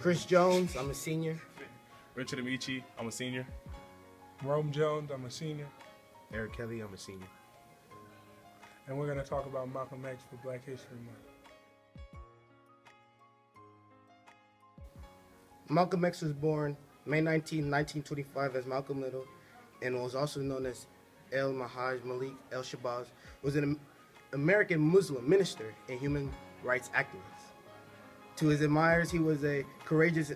Chris Jones, I'm a senior. Richard Amici, I'm a senior. Rome Jones, I'm a senior. Eric Kelly, I'm a senior. And we're going to talk about Malcolm X for Black History Month. Malcolm X was born May 19, 1925 as Malcolm Little and was also known as El Mahaj Malik El Shabazz, was an American Muslim minister and human rights activist. To his admirers, he was a courageous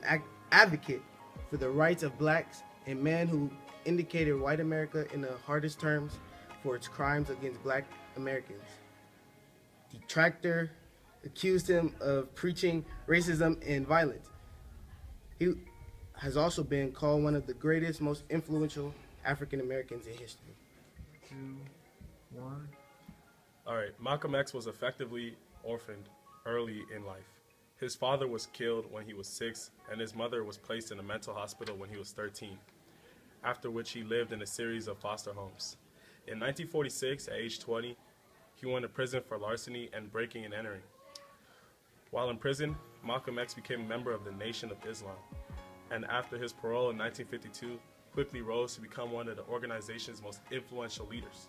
advocate for the rights of blacks and man who indicated white America in the hardest terms for its crimes against black Americans. Detractor accused him of preaching racism and violence. He has also been called one of the greatest, most influential African Americans in history. 2, 1. All right, Malcolm X was effectively orphaned early in life. His father was killed when he was 6, and his mother was placed in a mental hospital when he was 13, after which he lived in a series of foster homes. In 1946, at age 20, he went to prison for larceny and breaking and entering. While in prison, Malcolm X became a member of the Nation of Islam, and after his parole in 1952, quickly rose to become one of the organization's most influential leaders.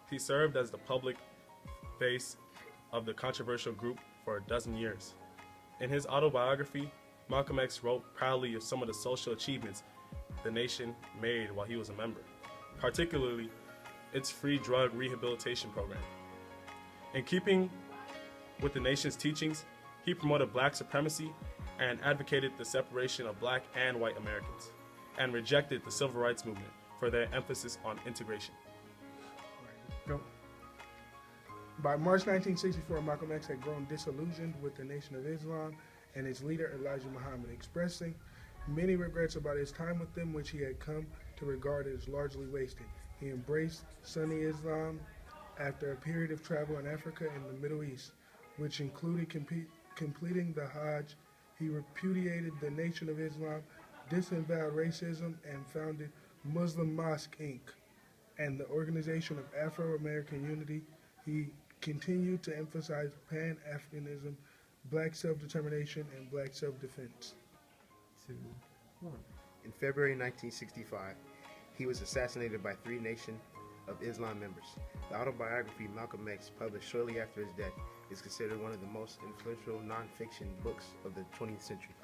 He served as the public face of the controversial group for a dozen years. In his autobiography, Malcolm X wrote proudly of some of the social achievements the nation made while he was a member, particularly its free drug rehabilitation program. In keeping with the nation's teachings, he promoted black supremacy and advocated the separation of black and white Americans, and rejected the civil rights movement for their emphasis on integration. Go. By March 1964, Malcolm X had grown disillusioned with the Nation of Islam and its leader Elijah Muhammad, expressing many regrets about his time with them, which he had come to regard as largely wasted. He embraced Sunni Islam after a period of travel in Africa and the Middle East, which included completing the Hajj. He repudiated the Nation of Islam, disavowed racism, and founded Muslim Mosque, Inc., and the Organization of Afro-American Unity. He continued to emphasize Pan-Africanism, black self-determination, and black self-defense. 2, 1. In February 1965, he was assassinated by 3 Nation of Islam members. The autobiography Malcolm X, published shortly after his death, is considered one of the most influential non-fiction books of the 20th century.